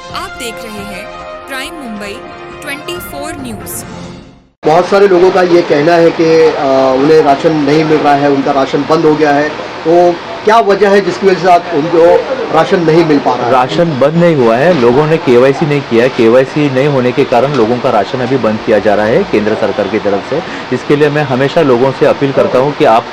आप देख रहे हैं प्राइम मुंबई 24 न्यूज़। बहुत सारे लोगों का ये कहना है कि उन्हें राशन नहीं मिल रहा है, उनका राशन बंद हो गया है। तो क्या वजह है जिसकी वजह से उनको राशन नहीं मिल पा रहा है? राशन बंद नहीं हुआ है, लोगों ने केवाईसी नहीं किया है। केवाईसी नहीं होने के कारण लोगों का राशन अभी बंद किया जा रहा है केंद्र सरकार की तरफ से। इसके लिए मैं हमेशा लोगों से अपील करता हूं कि आप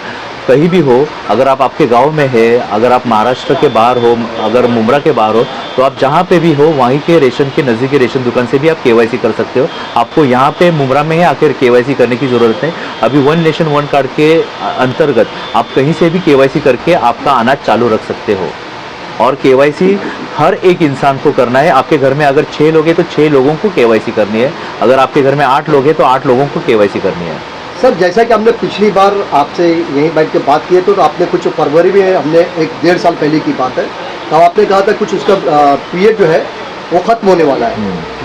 कहीं भी हो, अगर आप आपके गांव में है, अगर आप महाराष्ट्र के बाहर हो, अगर मुंब्रा के बाहर हो, तो आप जहां पे भी हो वहीं के रेशन के नज़दीकी रेशन दुकान से भी आप केवाईसी कर सकते हो। आपको यहां पे मुंब्रा में ही आकर केवाईसी करने की ज़रूरत है। अभी वन नेशन वन कार्ड के अंतर्गत आप कहीं से भी केवाईसी करके आपका अनाज चालू रख सकते हो। और केवाईसी हर एक इंसान को करना है। आपके घर में अगर 6 लोग हैं तो 6 लोगों को केवाईसी करनी है। अगर आपके घर में 8 लोग हैं तो 8 लोगों को केवाईसी करनी है। सर, जैसा कि हमने पिछली बार आपसे यहीं बैठ के बात की है, तो आपने कुछ फरवरी में, हमने 1-1.5 साल पहले की बात है, तब आपने कहा था कुछ उसका पीरियड जो है वो खत्म होने वाला है।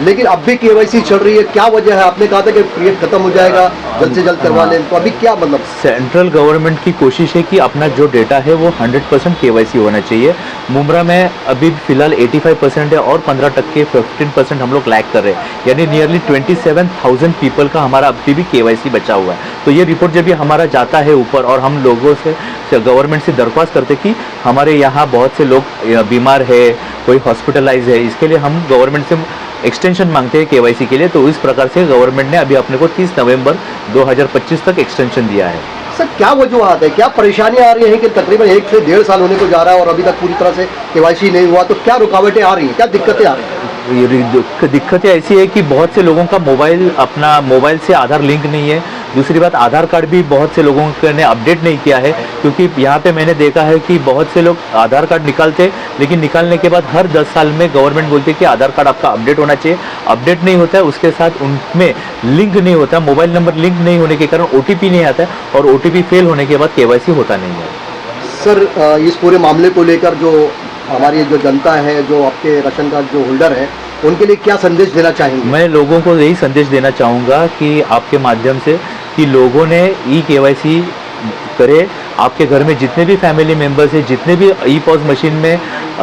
लेकिन अब भी केवाईसी चल रही है, क्या वजह है? आपने कहा था कि पीरियड खत्म हो जाएगा, जल्द से जल्द करवा लें, तो अभी क्या मतलब? सेंट्रल गवर्नमेंट की कोशिश है कि अपना जो डेटा है वो 100% केवाईसी होना चाहिए। मुंब्रा में अभी फिलहाल 85% है और 15% हम लोग लैग कर रहे हैं, यानी नियरली 27,000 पीपल का हमारा अभी भी केवाईसी बचा हुआ है। तो ये रिपोर्ट जब भी हमारा जाता है ऊपर और हम लोगों से गवर्नमेंट से दरख्वास्त करते कि हमारे यहाँ बहुत से लोग बीमार है, कोई हॉस्पिटलाइज है, इसके लिए हम गवर्नमेंट से एक्सटेंशन मांगते हैं केवाईसी के लिए। तो इस प्रकार से गवर्नमेंट ने अभी अपने को 30 नवंबर 2025 तक एक्सटेंशन दिया है। सर, क्या वजूहत है, क्या परेशानियां आ रही हैं कि तकरीबन 1 से 1.5 साल होने को जा रहा है और अभी तक पूरी तरह से केवाईसी नहीं हुआ? तो क्या रुकावटें आ रही हैं, क्या दिक्कतें आ रही हैं? दिक्कतें ऐसी है कि बहुत से लोगों का मोबाइल से आधार लिंक नहीं है। दूसरी बात, आधार कार्ड भी बहुत से लोगों ने अपडेट नहीं किया है, क्योंकि यहाँ पे मैंने देखा है कि बहुत से लोग आधार कार्ड निकालते, लेकिन निकालने के बाद हर 10 साल में गवर्नमेंट बोलती है कि आधार कार्ड आपका अपडेट होना चाहिए। अपडेट नहीं होता है, उसके साथ उनमें लिंक नहीं होता, मोबाइल नंबर लिंक नहीं होने के कारण OTP नहीं आता है, और OTP फेल होने के बाद केवाईसी होता नहीं है। सर, इस पूरे मामले को लेकर जो हमारी जो जनता है, जो आपके राशन कार्ड जो होल्डर है, उनके लिए क्या संदेश देना चाहेंगे? मैं लोगों को यही संदेश देना चाहूँगा कि आपके माध्यम से कि लोगों ने केवाईसी करे। आपके घर में जितने भी फैमिली मेंबर्स हैं, जितने भी ई-पॉस मशीन में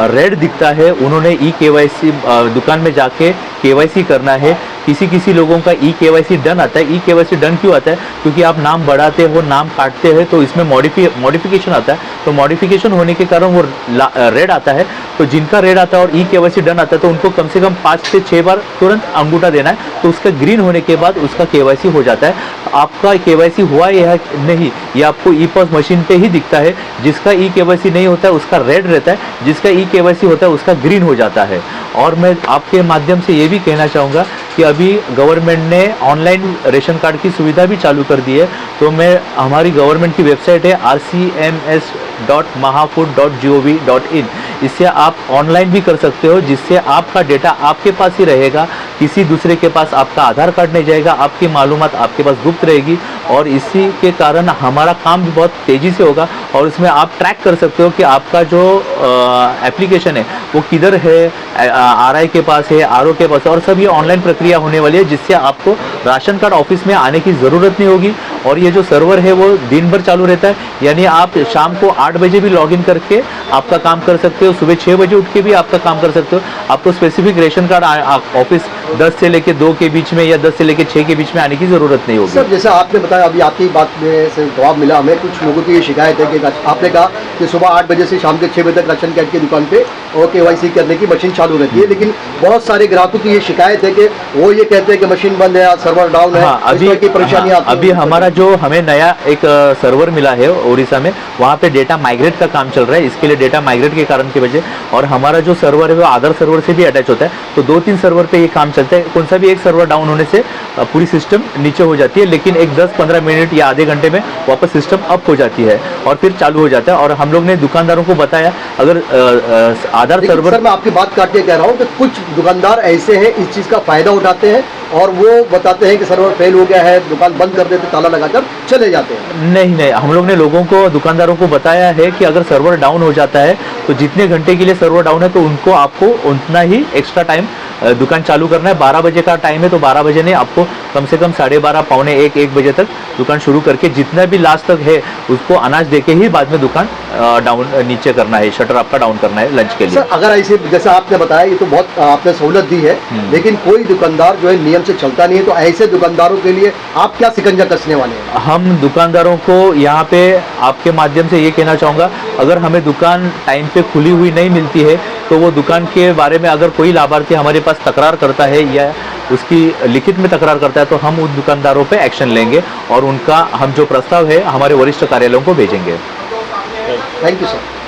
रेड दिखता है, उन्होंने केवाईसी दुकान में जाके केवाईसी करना है। किसी लोगों का केवाईसी डन आता है। केवाईसी डन क्यों आता है? क्योंकि आप नाम बढ़ाते हो, नाम काटते हैं, तो इसमें मॉडिफिकेशन आता है। तो मॉडिफिकेशन होने के कारण वो रेड आता है। तो जिनका रेड आता है और केवाईसी डन आता है, तो उनको कम से कम 5 से 6 बार तुरंत अंगूठा देना है। तो उसका ग्रीन होने के बाद उसका केवाईसी हो जाता है। आपका केवाईसी हुआ या नहीं, ये आपको ई-पॉस मशीन पे ही दिखता है। जिसका केवाईसी नहीं होता है उसका रेड रहता है, जिसका केवाईसी होता है उसका ग्रीन हो जाता है। और मैं आपके माध्यम से ये भी कहना चाहूँगा कि अभी गवर्नमेंट ने ऑनलाइन रेशन कार्ड की सुविधा भी चालू कर दी है। तो मैं हमारी गवर्नमेंट की वेबसाइट है rcms.mahafood.gov.in, इससे आप ऑनलाइन भी कर सकते हो, जिससे आपका डेटा आपके पास ही रहेगा, किसी दूसरे के पास आपका आधार कार्ड नहीं जाएगा, आपकी मालूमात आपके पास गुप्त रहेगी। और इसी के कारण हमारा काम भी बहुत तेज़ी से होगा। और इसमें आप ट्रैक कर सकते हो कि आपका जो एप्लीकेशन है वो किधर है, RI के पास है, RO के पास है, और सब ये ऑनलाइन प्रक्रिया होने वाली है, जिससे आपको राशन कार्ड ऑफिस में आने की ज़रूरत नहीं होगी। और ये जो सर्वर है वो दिन भर चालू रहता है, यानी आप शाम को 8 बजे भी लॉगिन करके आपका काम कर सकते हो, सुबह 6 बजे उठ के भी आपका काम कर सकते हो। आपको स्पेसिफिक रेशन कार्ड ऑफिस 10 से लेके 2 के बीच में या 10 से लेके 6 के बीच में आने की ज़रूरत नहीं होगी। सर, जैसा आपने बताया, अभी आपकी बात में से जवाब मिला हमें, कुछ लोगों की ये शिकायत है कि आपने कहा कि सुबह 8 बजे से शाम के 6 बजे तक राशन कार्ड की दुकान पे और केवाईसी करने की मशीन चालू रहती है, लेकिन बहुत सारे ग्राहकों की ये शिकायत है कि वो ये कहते हैं कि मशीन बंद है, सर्वर डाउन है। अभी हमारा जो हमें नया एक सर्वर मिला है उड़ीसा में, वहाँ पे डेटा माइग्रेट का काम चल रहा है। इसके लिए डेटा माइग्रेट के कारण की वजह, और हमारा जो सर्वर है वो अदर सर्वर से भी अटैच होता है, तो 2-3 सर्वर पे ये काम चलता है। कौन सा भी एक सर्वर डाउन होने से पूरी सिस्टम नीचे हो जाती है, लेकिन एक 10-15 मिनट या आधे घंटे में वापस सिस्टम अप हो जाती है और फिर चालू हो जाता है। और हम लोग ने दुकानदारों को बताया, अगर आधार सर्वर... सर, मैं आपकी बात काट के कह रहा हूँ कि कुछ दुकानदार ऐसे हैं, इस चीज़ का फ़ायदा उठाते हैं और वो बताते हैं कि सर्वर फेल हो गया है, दुकान बंद कर देते ताला लगाकर, चले जाते हैं? नहीं नहीं, हम लोग ने लोगों को, दुकानदारों को बताया है कि अगर सर्वर डाउन हो जाता है तो जितने घंटे के लिए सर्वर डाउन है तो उनको आपको उतना ही एक्स्ट्रा टाइम दुकान चालू करना है। 12 बजे का टाइम है तो 12 बजे नहीं, आपको कम से कम 12:30 पौने 1 बजे तक दुकान शुरू करके जितना भी लास्ट तक है उसको अनाज देके ही बाद में दुकान डाउन नीचे करना है, शटर आपका डाउन करना है लंच के लिए। सर अगर ऐसे जैसा आपने बताया ये तो बहुत आपने सहूलत दी है, लेकिन कोई दुकानदार जो है नियम से चलता नहीं है, तो ऐसे दुकानदारों के लिए आप क्या शिकंजा कसने वाले हैं? हम दुकानदारों को यहाँ पे आपके माध्यम से ये कहना चाहूँगा, अगर हमें दुकान टाइम पे खुली हुई नहीं मिलती है तो वो दुकान के बारे में अगर कोई लाभार्थी हमारे पास तकरार करता है या उसकी लिखित में तकरार करता है तो हम उन दुकानदारों पे एक्शन लेंगे और उनका हम जो प्रस्ताव है हमारे वरिष्ठ कार्यालयों को भेजेंगे। Thank you sir.